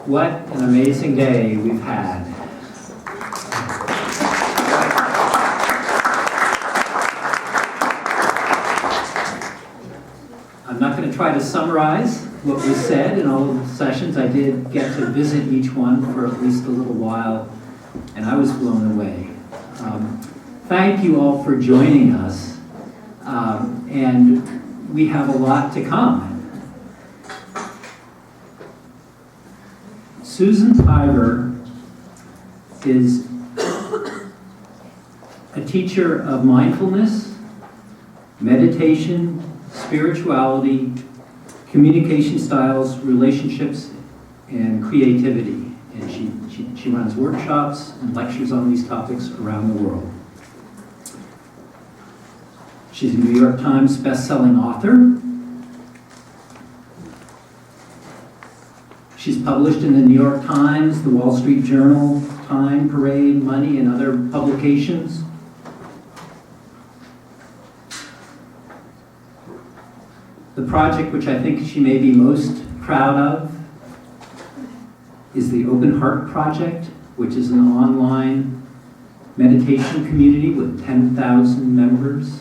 What an amazing day we've had. I'm not going to try to summarize what was said in all of the sessions. I did get to visit each one for at least a little while, and I was blown away. Thank you all for joining us, and we have a lot to come. Susan Piver is a teacher of mindfulness, meditation, spirituality, communication styles, relationships, and creativity. And she runs workshops and lectures on these topics around the world. She's a New York Times bestselling author. She's published in the New York Times, the Wall Street Journal, Time, Parade, Money, and other publications. The project which I think she may be most proud of is the Open Heart Project, which is an online meditation community with 10,000 members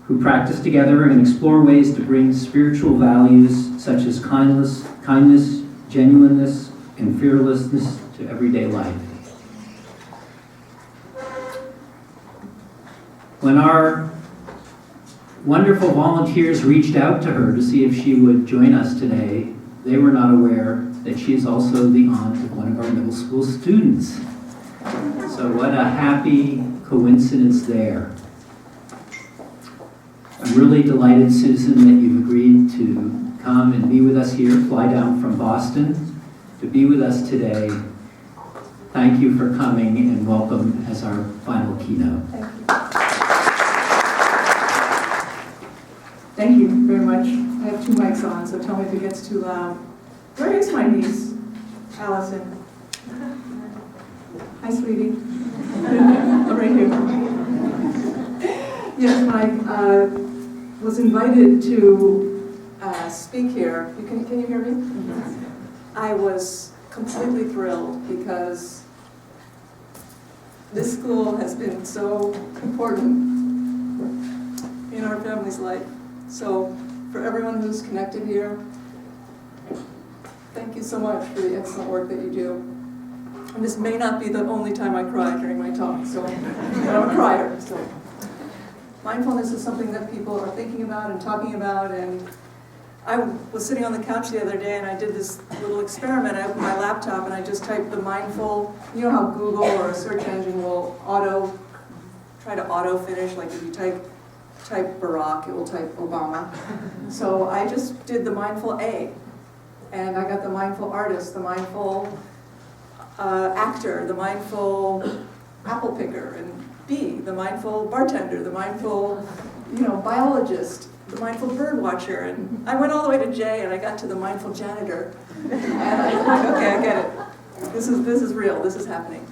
who practice together and explore ways to bring spiritual values such as kindness, genuineness, and fearlessness to everyday life. When our wonderful volunteers reached out to her to see if she would join us today, they were not aware that she is also the aunt of one of our middle school students. So what a happy coincidence there. I'm really delighted, Susan, that you've agreed to come and be with us here, fly down from Boston to be with us today. Thank you for coming and welcome as our final keynote. Thank you very much. I have two mics on, so tell me if it gets too loud. Where is my niece, Allison? Hi, sweetie. Right here. Yes, when I was invited to speak here, can you hear me? Mm-hmm. I was completely thrilled because this school has been so important in our family's life. So for everyone who's connected here, thank you so much for the excellent work that you do. And this may not be the only time I cry during my talk, so I'm a crier. So mindfulness is something that people are thinking about and talking about, and I was sitting on the couch the other day and I did this little experiment. I opened my laptop and I just typed the mindful, you know how Google or a search engine will try to auto-finish, like if you type Barack, it will type Obama. So I just did the mindful A, and I got the mindful artist, the mindful actor, the mindful apple picker, and B, the mindful bartender, the mindful, biologist, the mindful bird watcher, and I went all the way to J, and I got to the mindful janitor, and I was like, okay, I get it. This is real. This is happening.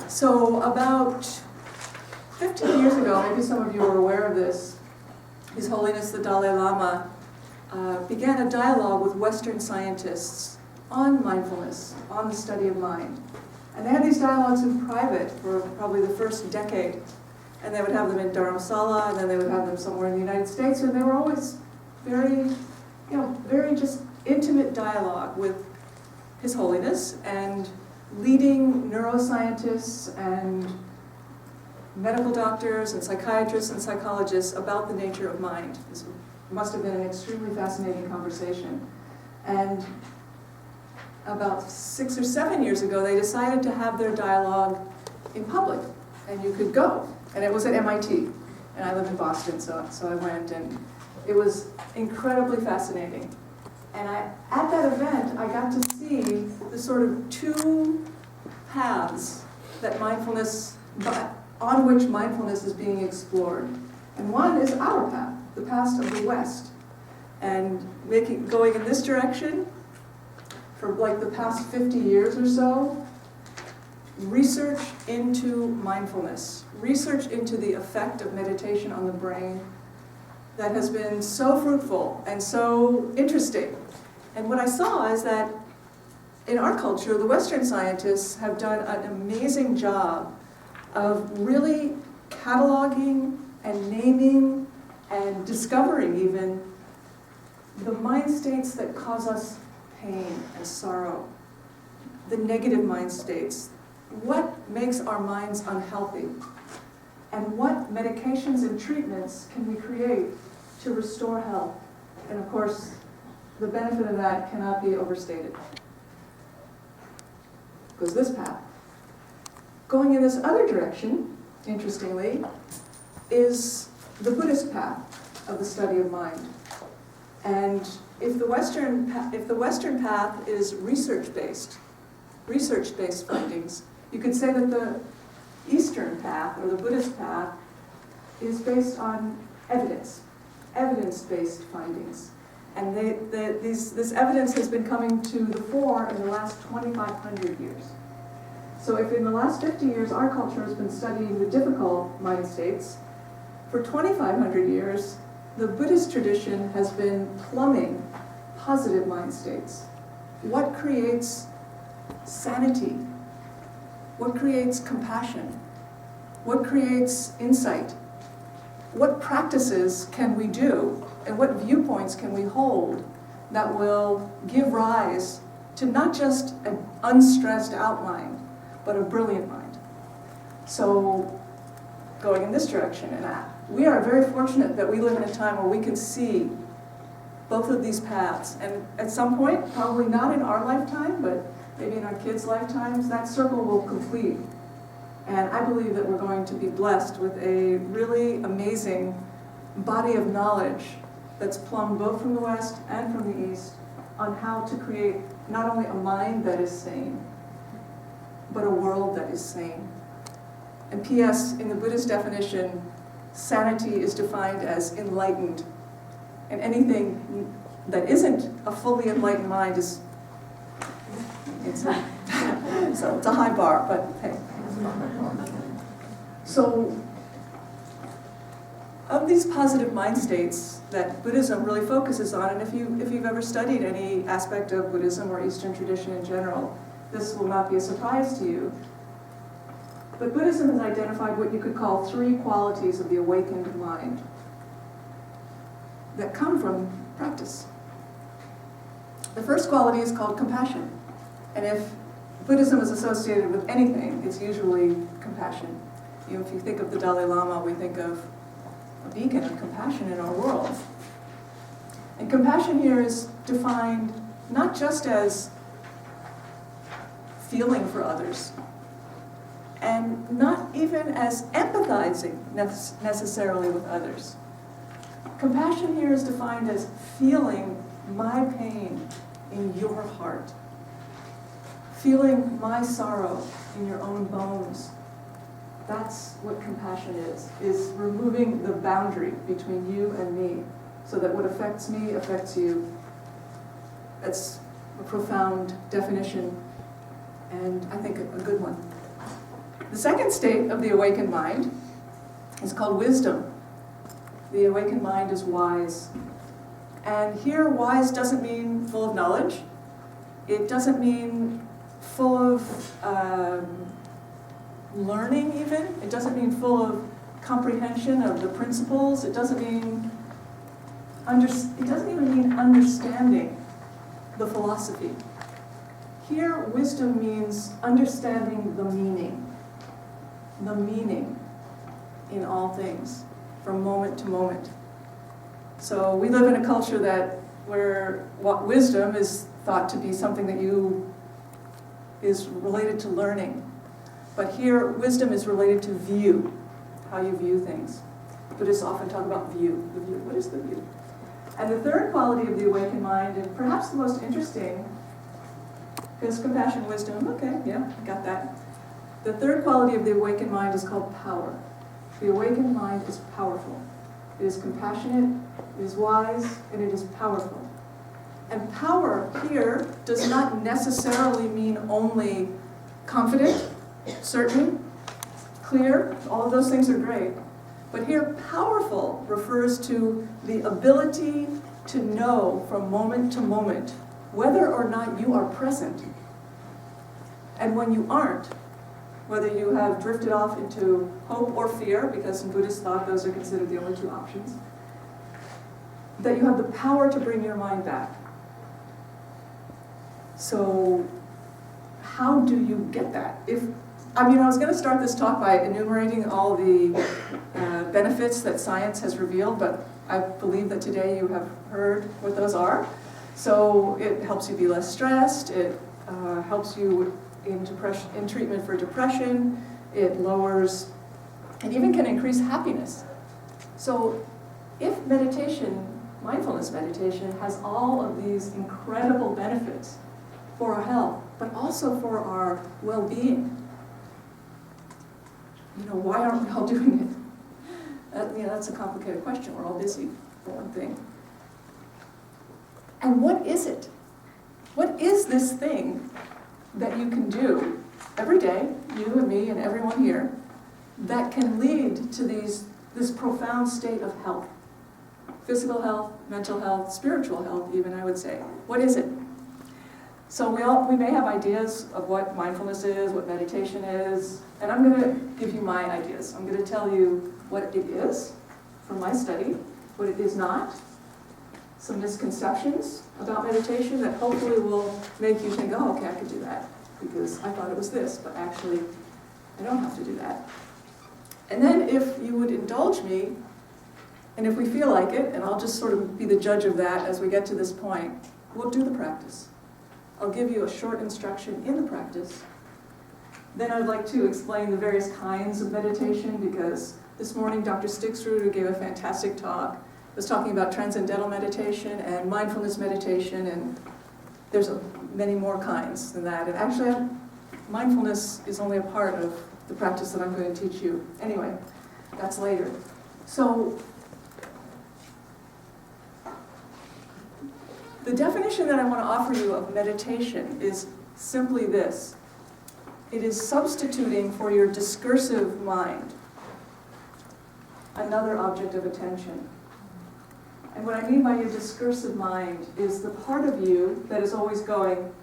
So about 15 years ago, maybe some of you are aware of this, His Holiness the Dalai Lama began a dialogue with Western scientists on mindfulness, on the study of mind. And they had these dialogues in private for probably the first decade. And they would have them in Dharamsala, and then they would have them somewhere in the United States, and they were always very just intimate dialogue with His Holiness and leading neuroscientists and medical doctors and psychiatrists and psychologists about the nature of mind. This must have been an extremely fascinating conversation. And about 6 or 7 years ago, they decided to have their dialogue in public, and you could go. And it was at MIT, and I live in Boston, so I went, and it was incredibly fascinating. And at that event, I got to see the sort of two paths that on which mindfulness is being explored. And one is our path, the path of the West. And going in this direction for like the past 50 years or so, research into mindfulness, research into the effect of meditation on the brain, that has been so fruitful and so interesting. And what I saw is that in our culture, the Western scientists have done an amazing job of really cataloging and naming and discovering even the mind states that cause us pain and sorrow, the negative mind states. What makes our minds unhealthy? And what medications and treatments can we create to restore health? And of course, the benefit of that cannot be overstated. Goes this path. Going in this other direction, interestingly, is the Buddhist path of the study of mind. And if the Western path is research-based findings, you could say that the Eastern path, or the Buddhist path, is based on evidence-based findings. And this evidence has been coming to the fore in the last 2,500 years. So if in the last 50 years our culture has been studying the difficult mind states, for 2,500 years the Buddhist tradition has been plumbing positive mind states. What creates sanity? What creates compassion? What creates insight? What practices can we do and what viewpoints can we hold that will give rise to not just an unstressed out mind, but a brilliant mind? So, going in this direction, and we are very fortunate that we live in a time where we can see both of these paths, and at some point, probably not in our lifetime, but maybe in our kids' lifetimes, that circle will complete. And I believe that we're going to be blessed with a really amazing body of knowledge that's plumbed both from the West and from the East on how to create not only a mind that is sane, but a world that is sane. And P.S., in the Buddhist definition, sanity is defined as enlightened. And anything that isn't a fully enlightened mind is, so it's a high bar, but hey. So, of these positive mind states that Buddhism really focuses on, and if you've ever studied any aspect of Buddhism or Eastern tradition in general, this will not be a surprise to you. But Buddhism has identified what you could call 3 qualities of the awakened mind that come from practice. The first quality is called compassion. And if Buddhism is associated with anything, it's usually compassion. You know, if you think of the Dalai Lama, we think of a beacon of compassion in our world. And compassion here is defined not just as feeling for others, and not even as empathizing necessarily with others. Compassion here is defined as feeling my pain in your heart, feeling my sorrow in your own bones. That's what compassion is removing the boundary between you and me, so that what affects me affects you. That's a profound definition, and I think a good one. The second state of the awakened mind is called wisdom. The awakened mind is wise. And here, wise doesn't mean full of knowledge. It doesn't mean full of learning even. It doesn't mean full of comprehension of the principles. It doesn't even mean understanding the philosophy. Here, wisdom means understanding the meaning in all things, from moment to moment. So we live in a culture where wisdom is thought to be something that is related to learning. But here, wisdom is related to view, how you view things. Buddhists often talk about view. The view. What is the view? And the third quality of the awakened mind, and perhaps the most interesting, is compassion, wisdom. Okay, yeah, got that. The third quality of the awakened mind is called power. The awakened mind is powerful. It is compassionate, it is wise, and it is powerful. And power here does not necessarily mean only confident, certain, clear. All of those things are great. But here, powerful refers to the ability to know from moment to moment whether or not you are present. And when you aren't, whether you have drifted off into hope or fear, because in Buddhist thought those are considered the only two options, that you have the power to bring your mind back. So, how do you get that? I was going to start this talk by enumerating all the benefits that science has revealed, but I believe that today you have heard what those are. So it helps you be less stressed, it helps you in treatment for depression, it even can increase happiness. So if meditation, mindfulness meditation, has all of these incredible benefits for our health, but also for our well-being, why aren't we all doing it? That's a complicated question. We're all busy, for one thing. And what is it? What is this thing that you can do every day, you and me and everyone here, that can lead to this profound state of health? Physical health, mental health, spiritual health even, I would say. What is it? So we may have ideas of what mindfulness is, what meditation is, and I'm going to give you my ideas. I'm going to tell you what it is from my study, what it is not, some misconceptions about meditation that hopefully will make you think, oh, okay, I could do that, because I thought it was this, but actually I don't have to do that. And then if you would indulge me, and if we feel like it, and I'll just sort of be the judge of that as we get to this point, we'll do the practice. I'll give you a short instruction in the practice. Then I'd like to explain the various kinds of meditation, because this morning Dr. Stixrud, who gave a fantastic talk, was talking about transcendental meditation and mindfulness meditation, and there's many more kinds than that. And actually, mindfulness is only a part of the practice that I'm going to teach you. Anyway, that's later. So, the definition that I want to offer you of meditation is simply this. It is substituting for your discursive mind another object of attention. And what I mean by your discursive mind is the part of you that is always going,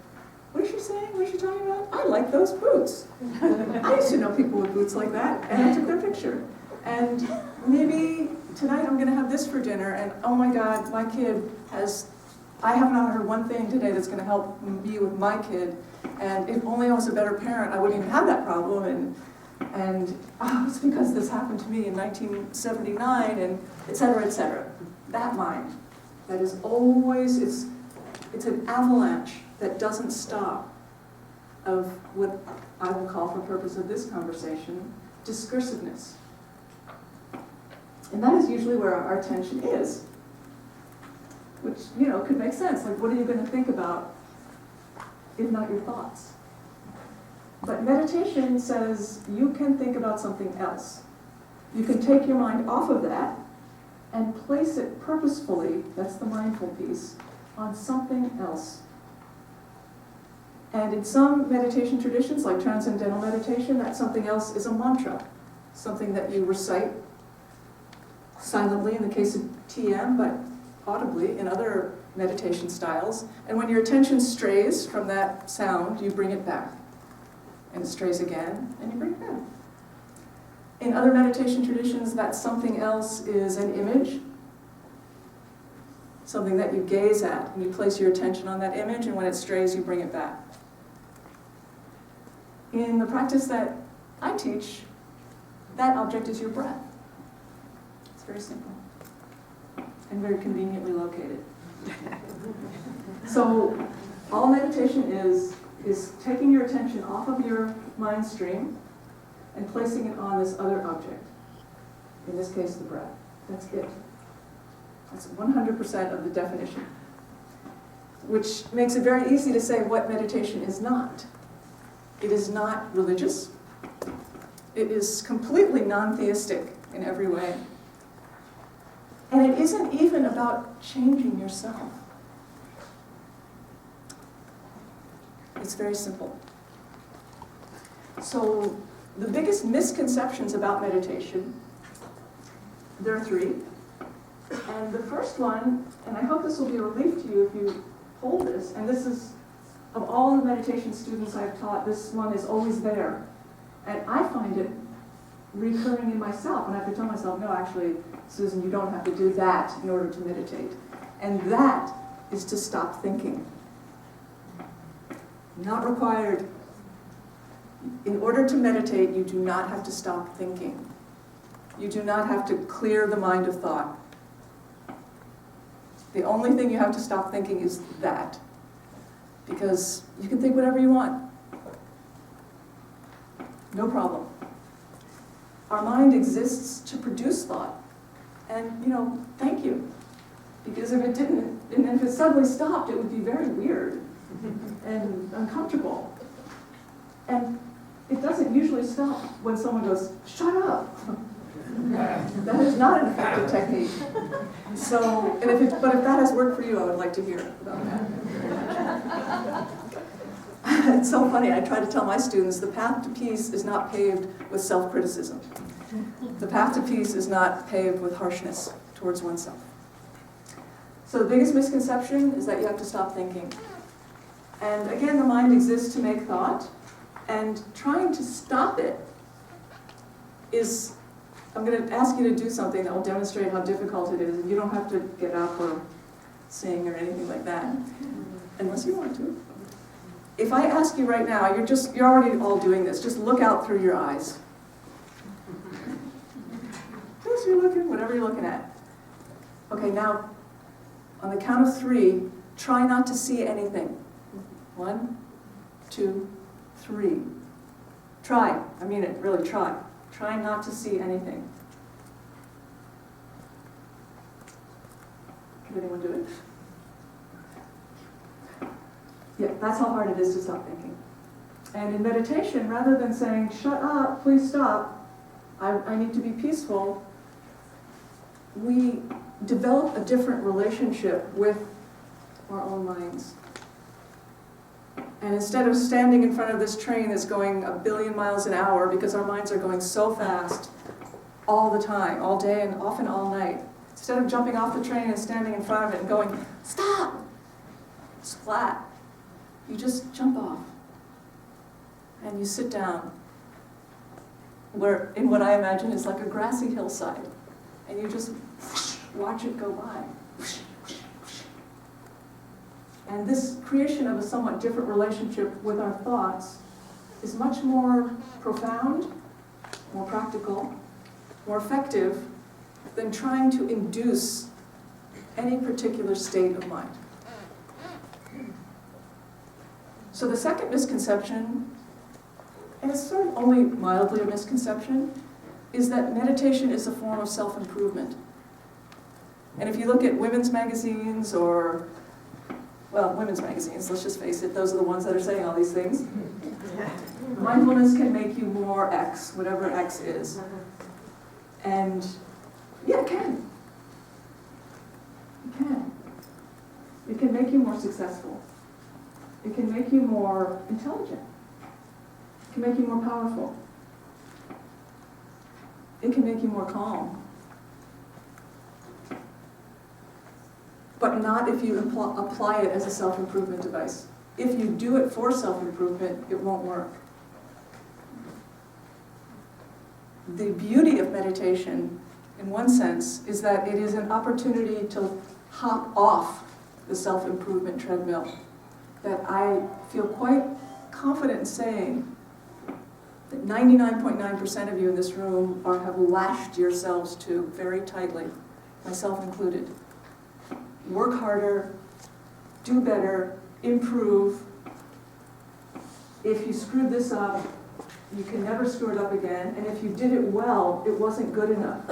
what is she saying? What is she talking about? I like those boots. I used to know people with boots like that, and I took their picture. And maybe tonight I'm going to have this for dinner, and oh my God, my kid I have not heard one thing today that's going to help me with my kid, and if only I was a better parent, I wouldn't even have that problem, and it's because this happened to me in 1979, and et cetera, et cetera. That mind, that is always, it's an avalanche that doesn't stop of what I will call, for purpose of this conversation, discursiveness. And that is usually where our attention is, which, could make sense. Like, what are you going to think about if not your thoughts? But meditation says you can think about something else. You can take your mind off of that and place it purposefully, that's the mindful piece, on something else. And in some meditation traditions, like transcendental meditation, that something else is a mantra, something that you recite silently in the case of TM, but audibly in other meditation styles. And when your attention strays from that sound, you bring it back. And it strays again, and you bring it back. In other meditation traditions, that something else is an image, something that you gaze at, and you place your attention on that image, and when it strays, you bring it back. In the practice that I teach, that object is your breath. It's very simple and very conveniently located. So all meditation is taking your attention off of your mind stream and placing it on this other object, in this case the breath. That's it. That's 100% of the definition, which makes it very easy to say what meditation is not. It is not religious. It is completely non-theistic in every way. And it isn't even about changing yourself. It's very simple. So the biggest misconceptions about meditation There are three. And the first one, and I hope this will be a relief to you if you hold this, and this is, of all the meditation students I've taught, this one is always there. And I find it recurring in myself, and I have to tell myself, no, actually, Susan, you don't have to do that in order to meditate. And that is to stop thinking. Not required. In order to meditate, you do not have to stop thinking. You do not have to clear the mind of thought. The only thing you have to stop thinking is that. Because you can think whatever you want. No problem. Our mind exists to produce thought. And, thank you. Because if it didn't, and if it suddenly stopped, it would be very weird and uncomfortable. And it doesn't usually stop when someone goes, shut up. That is not an effective technique. So, but if that has worked for you, I would like to hear about that. It's so funny, I try to tell my students, the path to peace is not paved with self-criticism. The path to peace is not paved with harshness towards oneself. So the biggest misconception is that you have to stop thinking. And again, the mind exists to make thought, and trying to stop it is, I'm going to ask you to do something that will demonstrate how difficult it is. And you don't have to get up or sing or anything like that, unless you want to. If I ask you right now, you're already all doing this, just look out through your eyes. Just you're looking, whatever you're looking at. Okay, now, on the count of 3, try not to see anything. 1, 2, 3. Try, I mean it, really try. Try not to see anything. Can anyone do it? Yeah, that's how hard it is to stop thinking. And in meditation, rather than saying, shut up, please stop, I need to be peaceful, we develop a different relationship with our own minds. And instead of standing in front of this train that's going 1 billion miles an hour, because our minds are going so fast all the time, all day and often all night, instead of jumping off the train and standing in front of it and going, stop, splat, you just jump off and you sit down in what I imagine is like a grassy hillside, and you just watch it go by. And this creation of a somewhat different relationship with our thoughts is much more profound, more practical, more effective than trying to induce any particular state of mind. So the second misconception, and it's sort of only mildly a misconception, is that meditation is a form of self-improvement. And if you look at women's magazines or women's magazines, let's just face it, those are the ones that are saying all these things. Mindfulness can make you more X, whatever X is. And yeah, it can. It can. It can make you more successful. It can make you more intelligent. It can make you more powerful. It can make you more calm. But not if you apply it as a self-improvement device. If you do it for self-improvement, it won't work. The beauty of meditation, in one sense, is that it is an opportunity to hop off the self-improvement treadmill. That I feel quite confident in saying that 99.9% of you in this room have lashed yourselves to very tightly, myself included. Work harder, do better, improve. If you screwed this up, you can never screw it up again. And if you did it well, it wasn't good enough.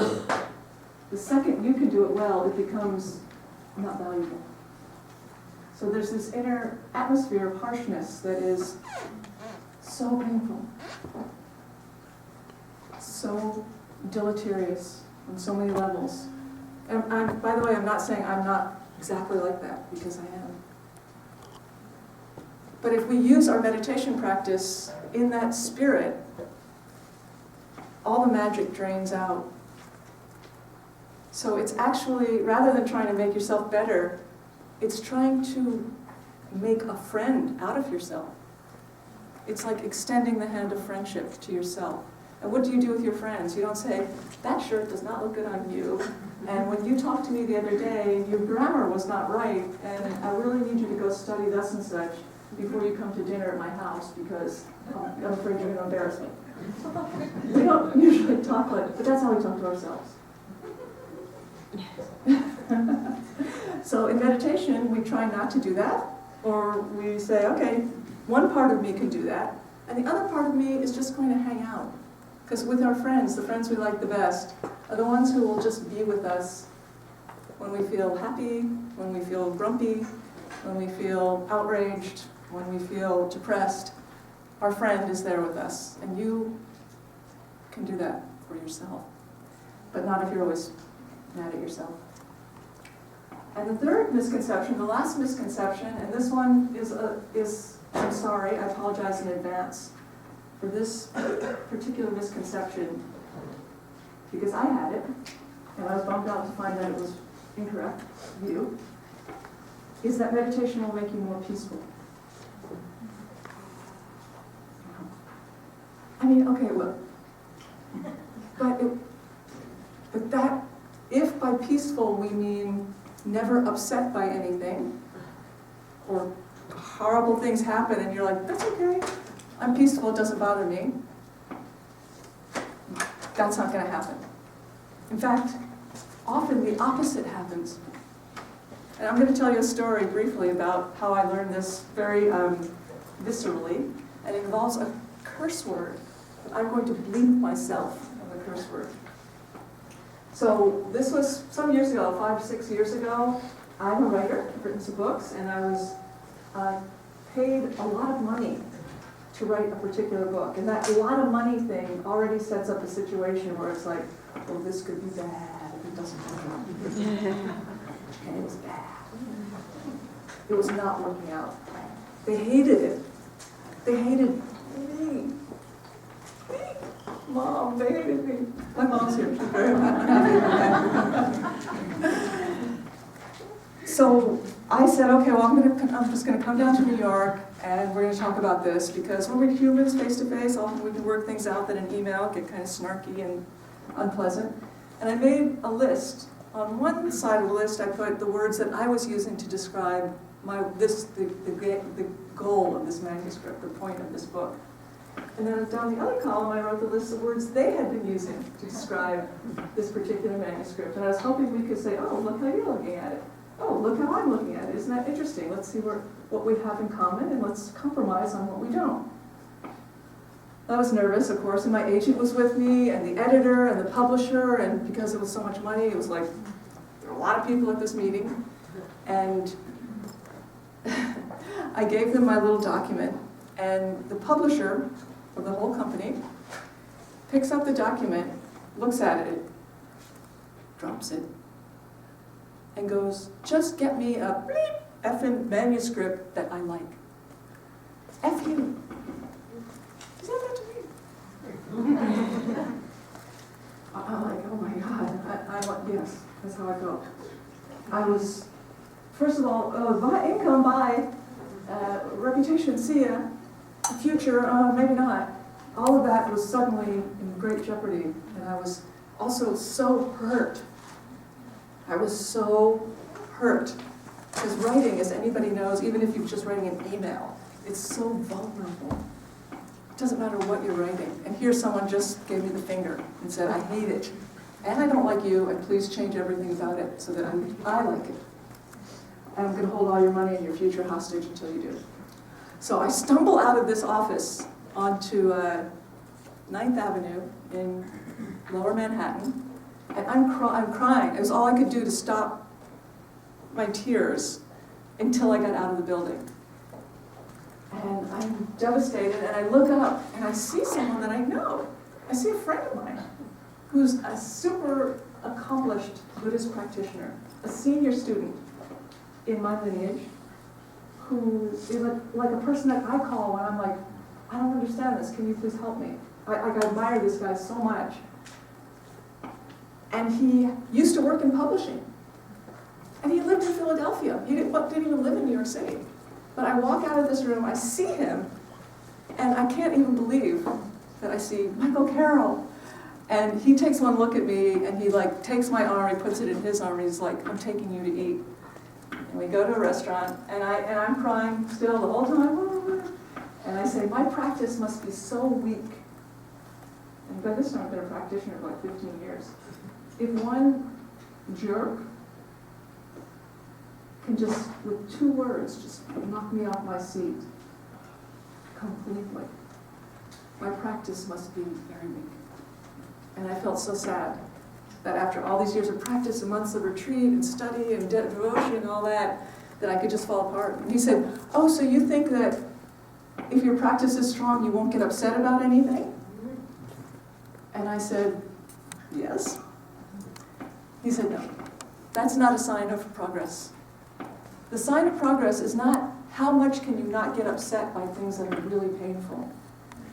The second you can do it well, it becomes not valuable. So there's this inner atmosphere of harshness that is so painful, so deleterious on so many levels. And by the way, I'm not saying I'm not exactly like that, because I am. But if we use our meditation practice in that spirit, all the magic drains out. So it's actually, rather than trying to make yourself better, it's trying to make a friend out of yourself. It's like extending the hand of friendship to yourself. And what do you do with your friends? You don't say, that shirt does not look good on you. And when you talked to me the other day, your grammar was not right, and I really need you to go study thus and such before you come to dinner at my house because I'm afraid you're going to embarrass me. We don't usually talk like, but that's how we talk to ourselves. So in meditation, we try not to do that, or we say, okay, one part of me can do that, and the other part of me is just going to hang out. Because with our friends, the friends we like the best, are the ones who will just be with us when we feel happy, when we feel grumpy, when we feel outraged, when we feel depressed. Our friend is there with us, and you can do that for yourself, but not if you're always mad at yourself. And the third misconception, the last misconception, and this one is I'm sorry, I apologize in advance for this particular misconception, because I had it, and I was bummed out to find that it was incorrect view, is that meditation will make you more peaceful. I mean, okay, well, but that, if by peaceful we mean never upset by anything, or horrible things happen and you're like, that's okay, I'm peaceful, it doesn't bother me, that's not going to happen. In fact, often the opposite happens. And I'm going to tell you a story briefly about how I learned this very viscerally, and it involves a curse word. I'm going to bleep myself on the curse word. So this was some years ago, 5 or 6 years ago. I'm a writer, I've written some books, and I was paid a lot of money to write a particular book. And that a lot of money thing already sets up a situation where it's like, well, this could be bad if it doesn't work out. And it was bad. It was not working out. They hated it. They hated me. Mom, they hated me. My mom's here. She's very happy. So I said, okay, well, I'm just going to come down to New York, and we're going to talk about this, because when we're humans face to face, often we can work things out that an email get kind of snarky and unpleasant. And I made a list. On one side of the list, I put the words that I was using to describe the goal of this manuscript, the point of this book. And then down the other column, I wrote the list of words they had been using to describe this particular manuscript. And I was hoping we could say, oh, look how you're looking at it. Oh, look how I'm looking at it. Isn't that interesting? Let's see what we have in common, and let's compromise on what we don't. I was nervous, of course, and my agent was with me, and the editor, and the publisher, and because it was so much money, it was like, there were a lot of people at this meeting. And I gave them my little document, and the publisher of the whole company picks up the document, looks at it, drops it, and goes, just get me a bleep effing manuscript that I like. F you. He said that to me. I'm like, oh my God. I'm like, yes, that's how I felt. I was, first of all, buy income, buy, reputation, see ya, future, maybe not. All of that was suddenly in great jeopardy, and I was also so hurt. I was so hurt. Because writing, as anybody knows, even if you're just writing an email, it's so vulnerable. It doesn't matter what you're writing. And here someone just gave me the finger and said, I hate it, and I don't like you, and please change everything about it so that I like it. And I'm going to hold all your money and your future hostage until you do. So I stumble out of this office onto 9th Avenue in Lower Manhattan, and I'm crying. It was all I could do to stop my tears until I got out of the building. And I'm devastated, and I look up, and I see someone that I know. I see a friend of mine who's a super accomplished Buddhist practitioner, a senior student in my lineage, who is like a person that I call when I'm like, I don't understand this, can you please help me? I admire this guy so much. And he used to work in publishing. And he lived in Philadelphia. He didn't even live in New York City. But I walk out of this room, I see him, and I can't even believe that I see Michael Carroll. And he takes one look at me, and he like takes my arm, he puts it in his arm, and he's like, I'm taking you to eat. And we go to a restaurant, and I'm crying still the whole time. And I say, my practice must be so weak. And by this time I've been a practitioner for like 15 years. If one jerk can just, with 2 words, just knock me off my seat completely, my practice must be very weak. And I felt so sad that after all these years of practice and months of retreat and study and devotion and all that, that I could just fall apart. And he said, oh, so you think that if your practice is strong, you won't get upset about anything? And I said, yes. He said, no, that's not a sign of progress. The sign of progress is not how much can you not get upset by things that are really painful.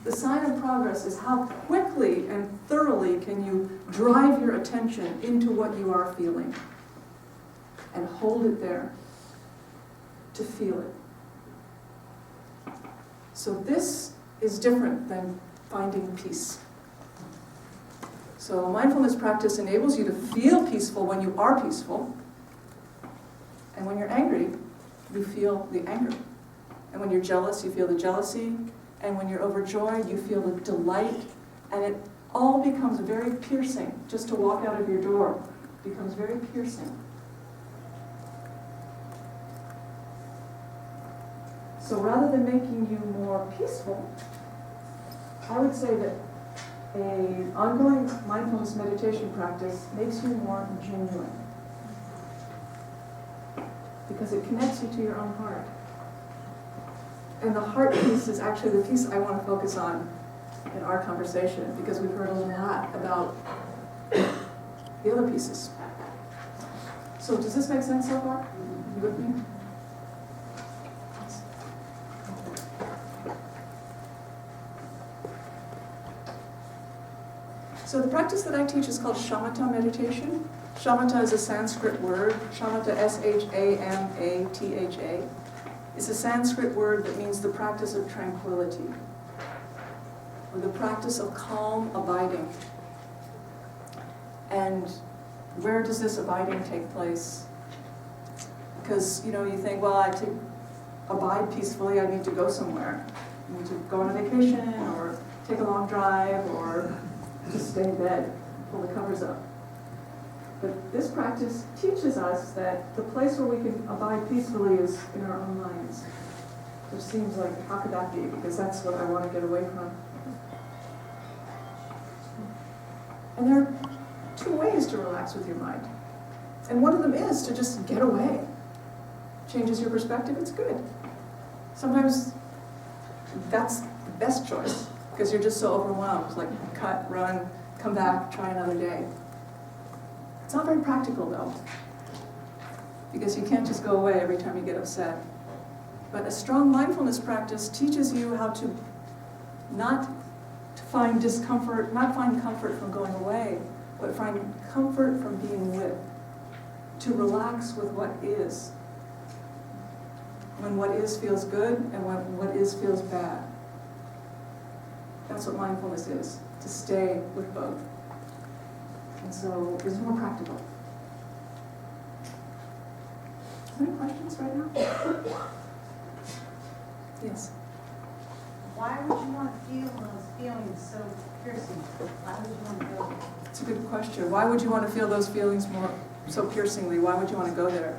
The sign of progress is how quickly and thoroughly can you drive your attention into what you are feeling and hold it there to feel it. So this is different than finding peace. So a mindfulness practice enables you to feel peaceful when you are peaceful. And when you're angry, you feel the anger. And when you're jealous, you feel the jealousy. And when you're overjoyed, you feel the delight. And it all becomes very piercing. Just to walk out of your door becomes very piercing. So rather than making you more peaceful, I would say that an ongoing mindfulness meditation practice makes you more genuine. Because it connects you to your own heart. And the heart piece is actually the piece I want to focus on in our conversation, because we've heard a lot about the other pieces. So does this make sense so far? You with me? So the practice that I teach is called shamatha meditation. Shamatha is a Sanskrit word. Shamatha, S-H-A-M-A-T-H-A. It's a Sanskrit word that means the practice of tranquility, or the practice of calm abiding. And where does this abiding take place? Because, you think, well, to abide peacefully, I need to go somewhere. I need to go on a vacation, or take a long drive, or just stay in bed, pull the covers up. But this practice teaches us that the place where we can abide peacefully is in our own minds. Which seems like, how could that be? Because that's what I want to get away from. And there are 2 ways to relax with your mind. And one of them is to just get away. Changes your perspective, it's good. Sometimes that's the best choice, because you're just so overwhelmed. Like, cut, run, come back, try another day. It's not very practical, though, because you can't just go away every time you get upset. But a strong mindfulness practice teaches you how to not find discomfort, not find comfort from going away, but find comfort from being with, to relax with what is, when what is feels good and when what is feels bad. That's what mindfulness is, to stay with both. And so it's more practical. Any questions right now? Yes. Why would you want to feel those feelings so piercing? Why would you want to go there? It's a good question. Why would you want to feel those feelings more so piercingly? Why would you want to go there?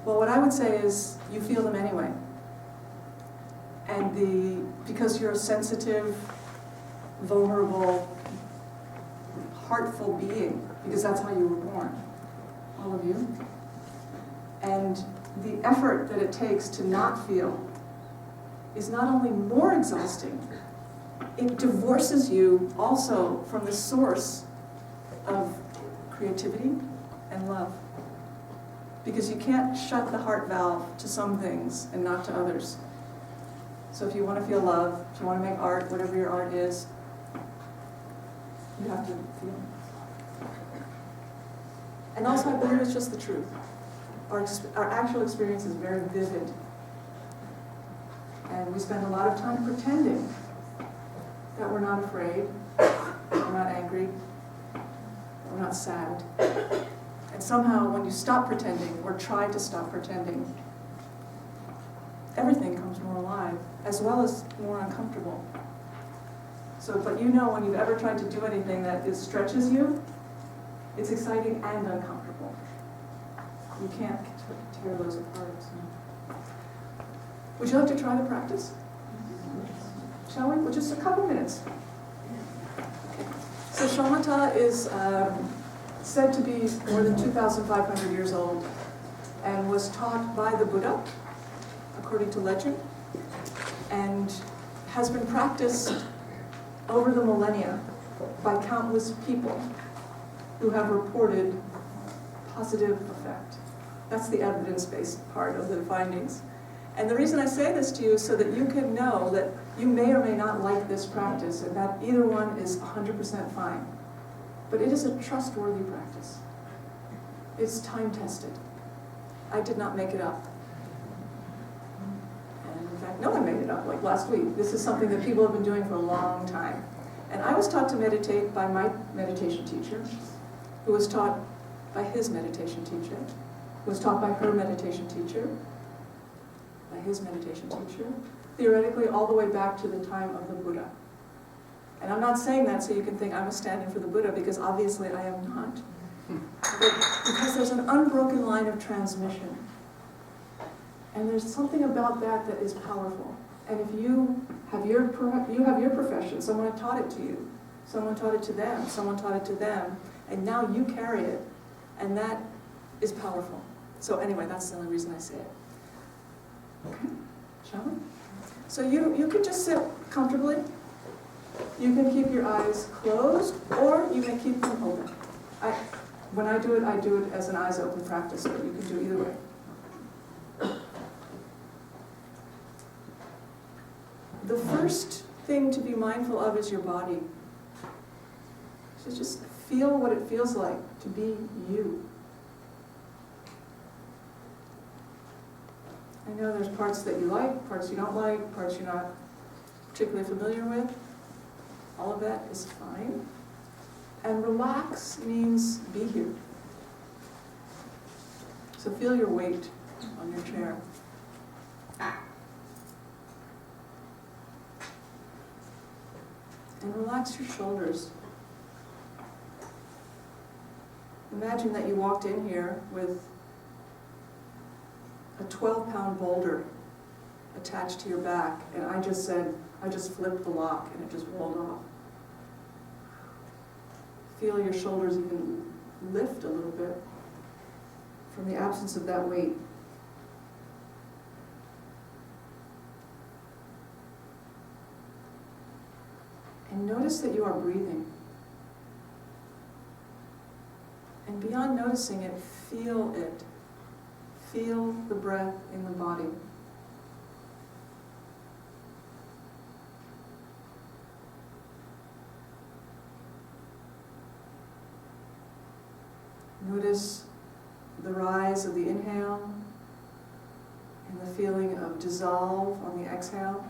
Well, what I would say is you feel them anyway. And because you're a sensitive, vulnerable, heartful being, because that's how you were born, all of you. And the effort that it takes to not feel is not only more exhausting, it divorces you also from the source of creativity and love. Because you can't shut the heart valve to some things and not to others. So if you want to feel love, if you want to make art, whatever your art is, you have to feel. And also I believe it's just the truth. Our actual experience is very vivid. And we spend a lot of time pretending that we're not afraid, we're not angry, we're not sad. And somehow when you stop pretending, or try to stop pretending, everything comes more alive, as well as more uncomfortable. So, but you know when you've ever tried to do anything that stretches you, it's exciting and uncomfortable. You can't tear those apart. So. Would you like to try the practice? Shall we? Well, just a couple minutes. So shamatha is said to be more than 2,500 years old and was taught by the Buddha, according to legend, and has been practiced over the millennia by countless people who have reported positive effect. That's the evidence-based part of the findings. And the reason I say this to you is so that you can know that you may or may not like this practice, and that either one is 100% fine. But it is a trustworthy practice. It's time-tested. I did not make it up. And in fact, no one made it up, like last week. This is something that people have been doing for a long time. And I was taught to meditate by my meditation teacher, who was taught by his meditation teacher, who was taught by her meditation teacher, by his meditation teacher, theoretically all the way back to the time of the Buddha. And I'm not saying that so you can think I'm a stand-in for the Buddha, because obviously I am not. But because there's an unbroken line of transmission. And there's something about that that is powerful. And if you have your profession, someone taught it to you, someone taught it to them, someone taught it to them, and now you carry it, and that is powerful. So anyway, that's the only reason I say it. Okay, shall we? So you can just sit comfortably. You can keep your eyes closed, or you can keep them open. When I do it as an eyes open practice, but you can do either way. The first thing to be mindful of is your body. So just feel what it feels like to be you. I know there's parts that you like, parts you don't like, parts you're not particularly familiar with. All of that is fine. And relax means be here. So feel your weight on your chair. And relax your shoulders. Imagine that you walked in here with a 12-pound boulder attached to your back, and I just flipped the lock and it just rolled off. Feel your shoulders even lift a little bit from the absence of that weight. And notice that you are breathing. And beyond noticing it, feel it. Feel the breath in the body. Notice the rise of the inhale and the feeling of dissolve on the exhale.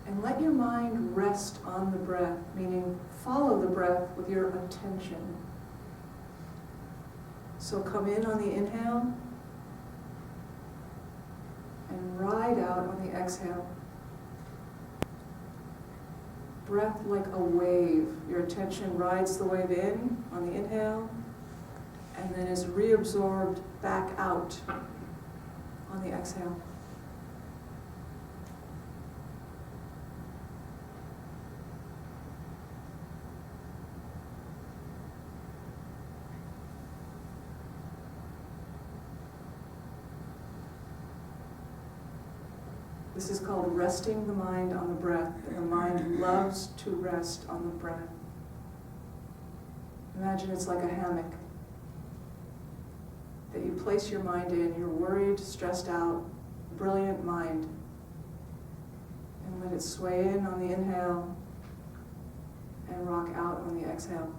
And let your mind rest on the breath, meaning follow the breath with your attention. So come in on the inhale and ride out on the exhale. Breath like a wave. Your attention rides the wave in on the inhale and then is reabsorbed back out on the exhale. This is called resting the mind on the breath, and the mind loves to rest on the breath. Imagine it's like a hammock that you you place your mind in, your worried, stressed out, brilliant mind, and let it sway in on the inhale and rock out on the exhale.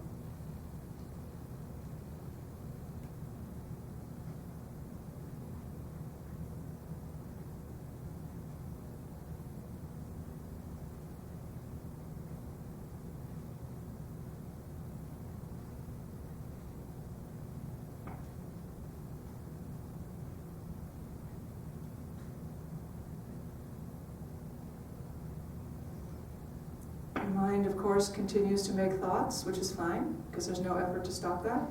Mind, of course, continues to make thoughts, which is fine, because there's no effort to stop that.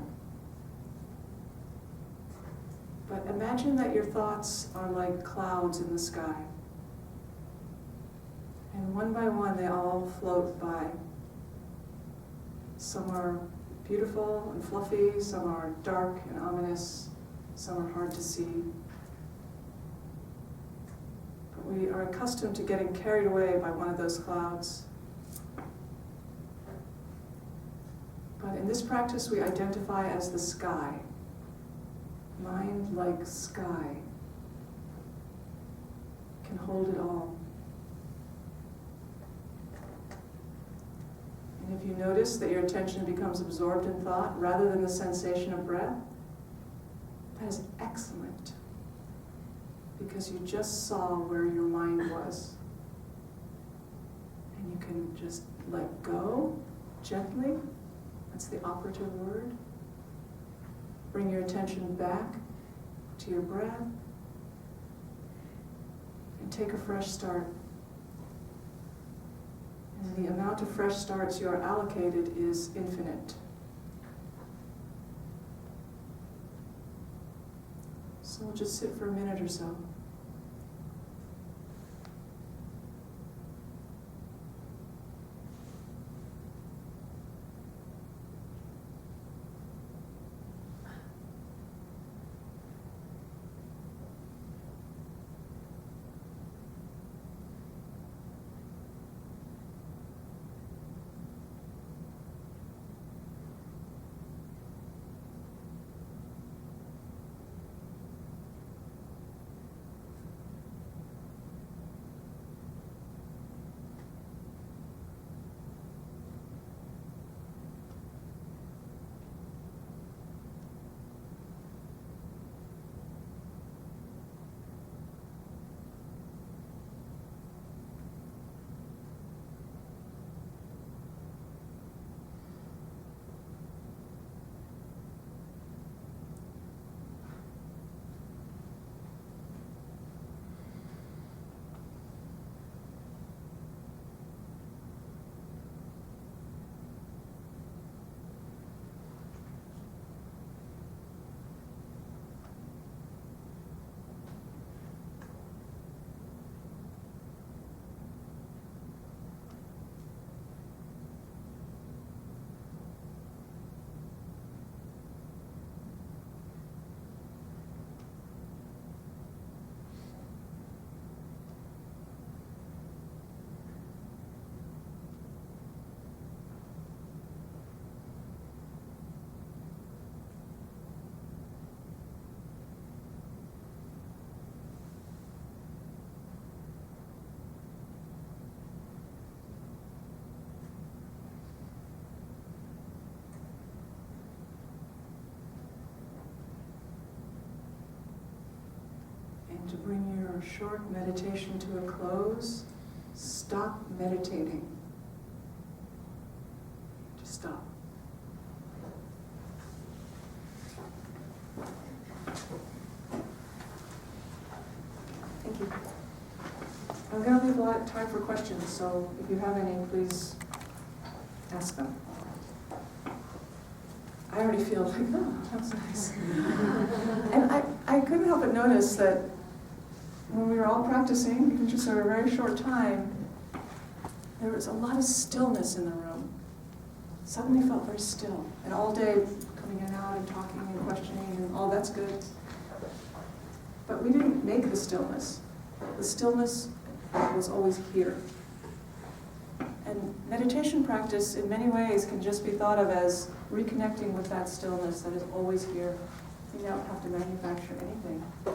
But imagine that your thoughts are like clouds in the sky. And one by one, they all float by. Some are beautiful and fluffy, some are dark and ominous, some are hard to see. But we are accustomed to getting carried away by one of those clouds. But in this practice, we identify as the sky. Mind like sky can hold it all. And if you notice that your attention becomes absorbed in thought rather than the sensation of breath, that is excellent, because you just saw where your mind was. And you can just let go gently. That's the operative word. Bring your attention back to your breath and take a fresh start. And the amount of fresh starts you are allocated is infinite. So we'll just sit for a minute or so. To bring your short meditation to a close, stop meditating. Just stop. Thank you. I'm going to leave a lot of time for questions, so if you have any, please ask them. I already feel like, oh, that was nice. And I couldn't help but notice that when we were all practicing, even just for a very short time, there was a lot of stillness in the room. Suddenly felt very still. And all day coming in and out and talking and questioning and all that's good. But we didn't make the stillness. The stillness was always here. And meditation practice in many ways can just be thought of as reconnecting with that stillness that is always here. You don't have to manufacture anything. Does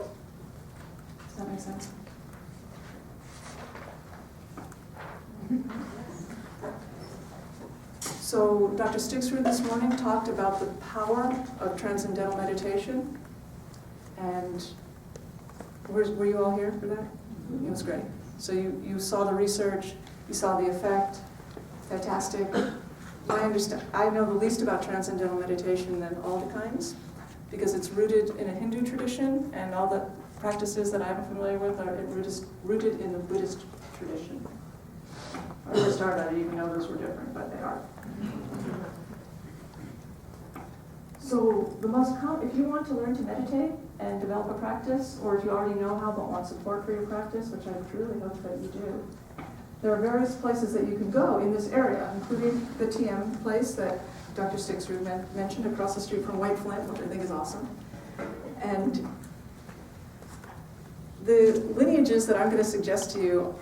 that make sense? So Dr. Stixrud this morning talked about the power of transcendental meditation. And were you all here for that? It was great. So you saw the research, you saw the effect. Fantastic. I know the least about transcendental meditation than all the kinds, because it's rooted in a Hindu tradition, and all the practices that I'm familiar with are rooted in the Buddhist tradition. When I started, I didn't even know those were different, but they are. So if you want to learn to meditate and develop a practice, or if you already know how but want support for your practice, which I truly hope that you do, there are various places that you can go in this area, including the TM place that Dr. Stixrud mentioned across the street from White Flint, which I think is awesome. And the lineages that I'm going to suggest to you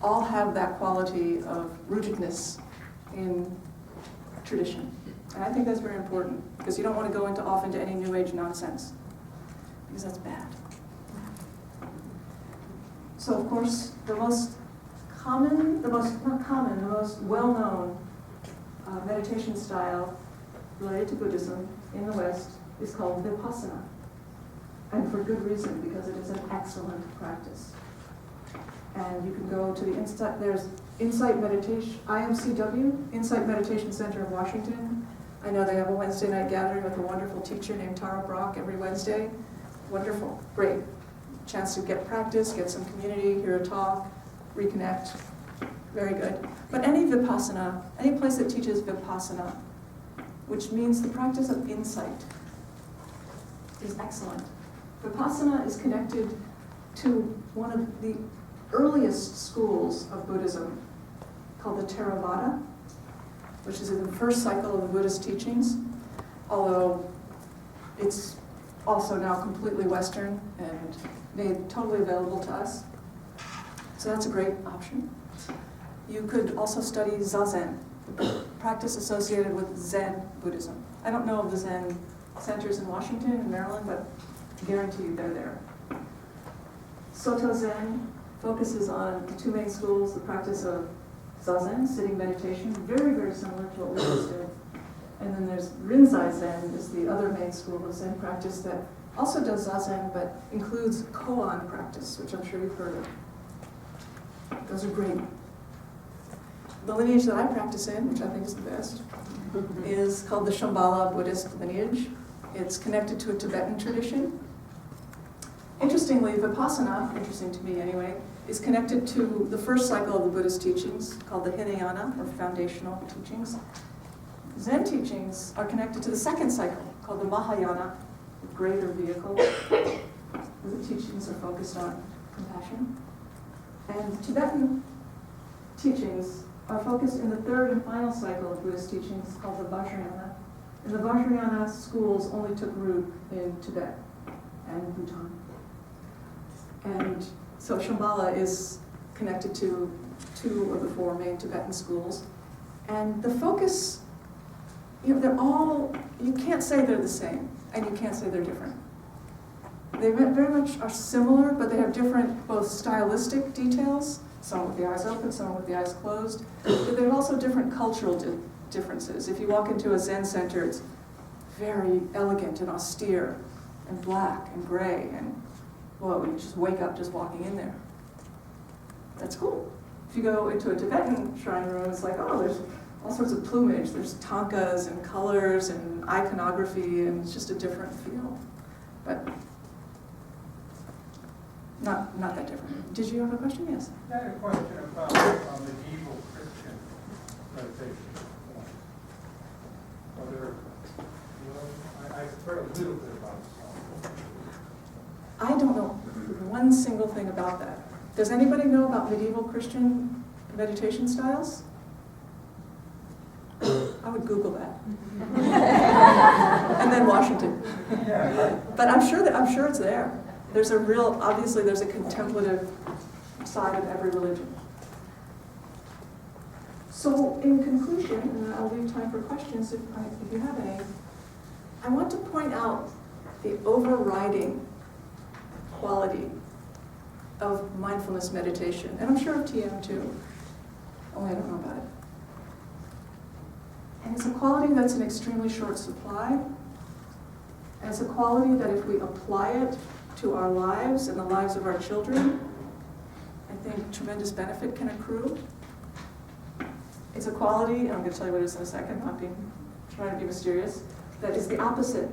all have that quality of rootedness in tradition. And I think that's very important, because you don't want to go off into any New Age nonsense, because that's bad. So of course, the most well-known meditation style related to Buddhism in the West is called Vipassana. And for good reason, because it is an excellent practice. And you can go to there's Insight Meditation, IMCW, Insight Meditation Center of Washington. I know they have a Wednesday night gathering with a wonderful teacher named Tara Brock every Wednesday. Wonderful, great. Chance to get practice, get some community, hear a talk, reconnect. Very good. But any Vipassana, any place that teaches Vipassana, which means the practice of insight, is excellent. Vipassana is connected to one of the earliest schools of Buddhism called the Theravada, which is in the first cycle of the Buddhist teachings, although it's also now completely Western and made totally available to us. So that's a great option. You could also study Zazen, practice associated with Zen Buddhism. I don't know of the Zen centers in Washington and Maryland, but I guarantee you they're there. Soto Zen focuses on the two main schools, the practice of Zazen, sitting meditation, very, very similar to what we just did. And then there's Rinzai Zen, is the other main school of Zen practice that also does Zazen, but includes koan practice, which I'm sure you've heard of. Those are great. The lineage that I practice in, which I think is the best, is called the Shambhala Buddhist lineage. It's connected to a Tibetan tradition. Interestingly, Vipassana, interesting to me anyway, is connected to the first cycle of the Buddhist teachings, called the Hinayana, or foundational teachings. Zen teachings are connected to the second cycle, called the Mahayana, the greater vehicle, where the teachings are focused on compassion. And Tibetan teachings are focused in the third and final cycle of Buddhist teachings, called the Vajrayana. And the Vajrayana schools only took root in Tibet and Bhutan. And so Shambhala is connected to two of the four main Tibetan schools. And the focus, they're all, you can't say they're the same, and you can't say they're different. They very much are similar, but they have different both stylistic details, some with the eyes open, some with the eyes closed. But there are also different cultural differences. If you walk into a Zen center, it's very elegant and austere and black and gray, and well, you just wake up just walking in there. That's cool. If you go into a Tibetan shrine room, it's like, oh, there's all sorts of plumage. There's tankas and colors and iconography, and it's just a different feel. But not that different. Did you have a question? Yes. I had a question about medieval Christian meditation. I've heard a little bit about it. I don't know one single thing about that. Does anybody know about medieval Christian meditation styles? I would Google that. And then Washington. But I'm sure it's there. Obviously there's a contemplative side of every religion. So in conclusion, and I'll leave time for questions if you have any, I want to point out the overriding quality of mindfulness meditation, and I'm sure of TM too, only I don't know about it. And it's a quality that's in extremely short supply, and it's a quality that if we apply it to our lives and the lives of our children, I think tremendous benefit can accrue. It's a quality, and I'm going to tell you what it is in a second, not trying to be mysterious, that is the opposite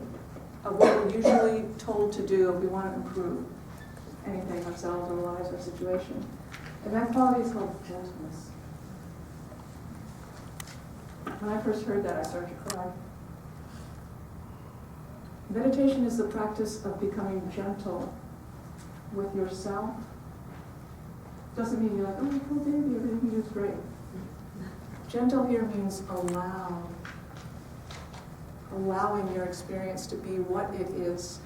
of what we're usually told to do if we want to improve anything, ourselves, our lives, our situation. And that quality is called gentleness. When I first heard that, I started to cry. Meditation is the practice of becoming gentle with yourself. Doesn't mean you're like, oh, cool baby, everything is great. Gentle here means allow. Allowing your experience to be what it is.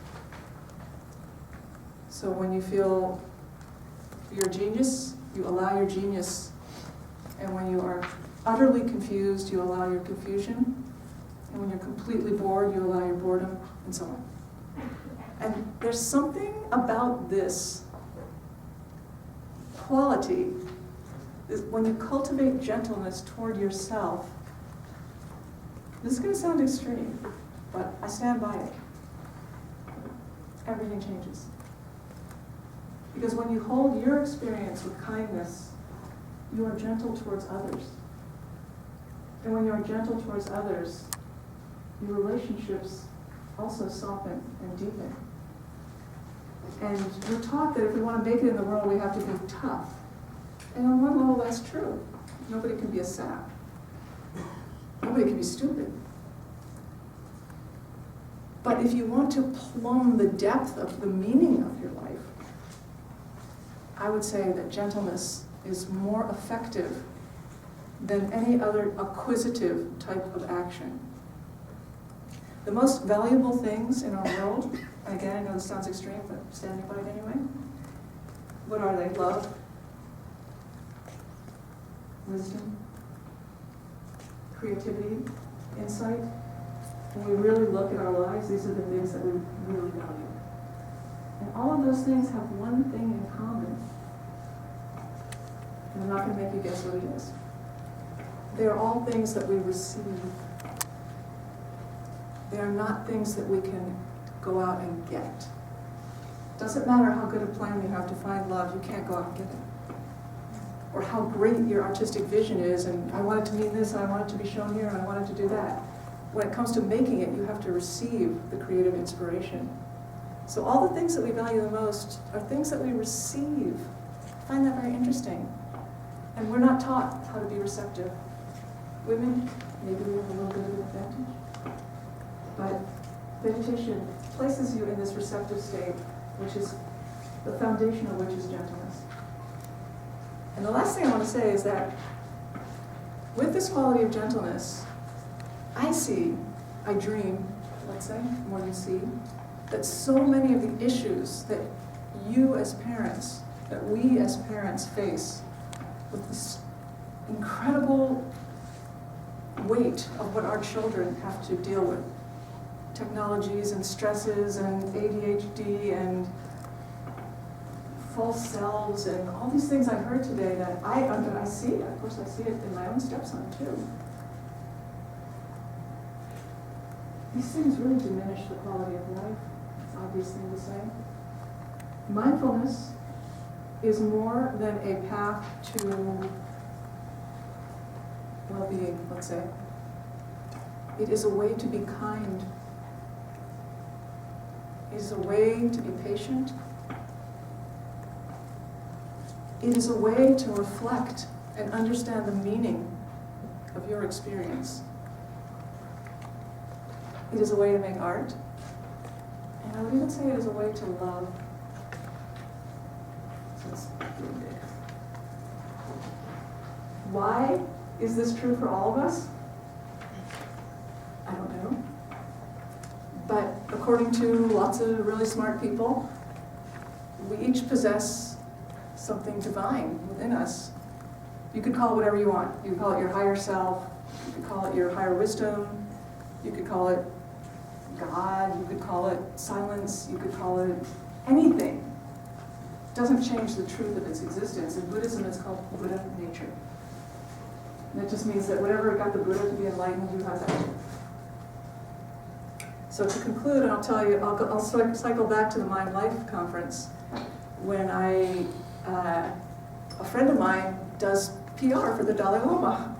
So when you feel you're a genius, you allow your genius. And when you are utterly confused, you allow your confusion. And when you're completely bored, you allow your boredom, and so on. And there's something about this quality, is when you cultivate gentleness toward yourself. This is going to sound extreme, but I stand by it. Everything changes. Because when you hold your experience with kindness, you are gentle towards others. And when you are gentle towards others, your relationships also soften and deepen. And we're taught that if we want to make it in the world, we have to be tough. And on one level, that's true. Nobody can be a sap. Nobody can be stupid. But if you want to plumb the depth of the meaning of your life, I would say that gentleness is more effective than any other acquisitive type of action. The most valuable things in our world, and again, I know this sounds extreme, but I'm standing by it anyway. What are they? Love, wisdom, creativity, insight. When we really look at our lives, these are the things that we really value. And all of those things have one thing in common. And I'm not going to make you guess what it is. They are all things that we receive. They are not things that we can go out and get. Doesn't matter how good a plan you have to find love, you can't go out and get it. Or how great your artistic vision is, and I want it to mean this, and I want it to be shown here, and I want it to do that. When it comes to making it, you have to receive the creative inspiration. So all the things that we value the most are things that we receive. I find that very interesting. And we're not taught how to be receptive. Women, maybe we have a little bit of an advantage. But meditation places you in this receptive state, which is the foundation of which is gentleness. And the last thing I want to say is that with this quality of gentleness, I dream, let's say, more than see, that so many of the issues that you as parents, that we as parents face with this incredible weight of what our children have to deal with. Technologies and stresses and ADHD and false selves and all these things I heard today that I see, of course I see it in my own stepson too. These things really diminish the quality of life. It's an obvious thing to say. Mindfulness is more than a path to well-being, let's say. It is a way to be kind. It is a way to be patient. It is a way to reflect and understand the meaning of your experience. It is a way to make art. And I would even say it is a way to love. So it's really big. Why is this true for all of us? I don't know. But according to lots of really smart people, we each possess something divine within us. You could call it whatever you want. You could call it your higher self. You could call it your higher wisdom. You could call it God, you could call it silence, you could call it anything. Doesn't change the truth of its existence. In Buddhism, it's called Buddha nature. And it just means that whatever got the Buddha to be enlightened, you have that. So to conclude, and I'll tell you, I'll cycle back to the Mind Life conference when a friend of mine does PR for the Dalai Lama,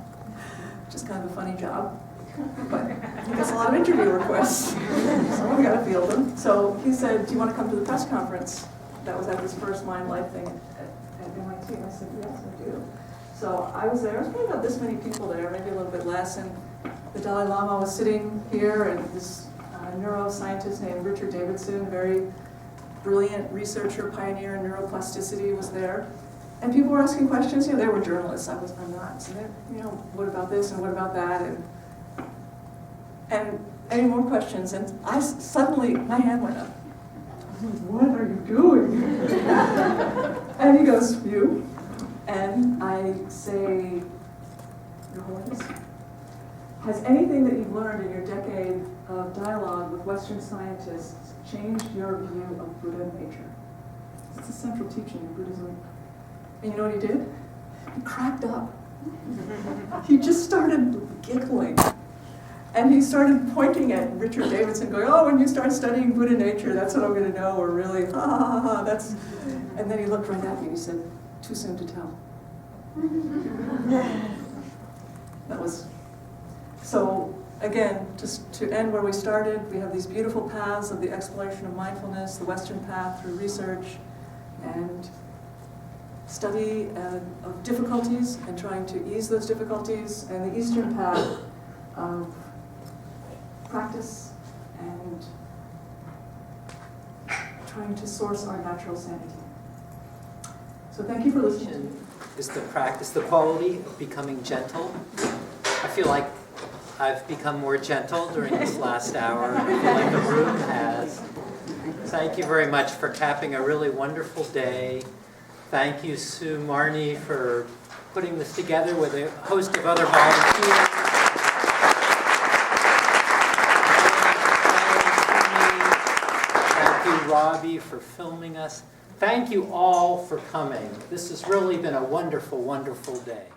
which is kind of a funny job, but he gets a lot of interview requests. Someone got to field them. So he said, "Do you want to come to the press conference?" That was at his first Mind Life thing at NYT. And I said, "Yes, I do." So I was there. There was probably not this many people there, maybe a little bit less. And the Dalai Lama was sitting here, and this neuroscientist named Richard Davidson, very brilliant researcher, pioneer in neuroplasticity, was there. And people were asking questions. You know, they were journalists. I'm not. So they, what about this and what about that? And any more questions? And suddenly my hand went up. I was like, "What are you doing?" And he goes, "You." And I say, "Your Holiness, has anything that you've learned in your decade of dialogue with Western scientists changed your view of Buddha nature?" It's a central teaching in Buddhism. And you know what he did? He cracked up. He just started giggling. And he started pointing at Richard Davidson, going, "Oh, when you start studying Buddha nature, that's what I'm going to know," or really, ha ha ha ha, that's... And then he looked right at me and he said, "Too soon to tell." That was... So, again, just to end where we started, we have these beautiful paths of the exploration of mindfulness, the Western path through research and study of difficulties and trying to ease those difficulties, and the Eastern path of practice and trying to source our natural sanity. So thank you for listening. Is the practice, the quality of becoming gentle. I feel like I've become more gentle during this last hour. I feel like the room has. Thank you very much for capping a really wonderful day. Thank you, Sue Marnie, for putting this together with a host of other volunteers. Thank you, Robbie, for filming us. Thank you all for coming. This has really been a wonderful, wonderful day.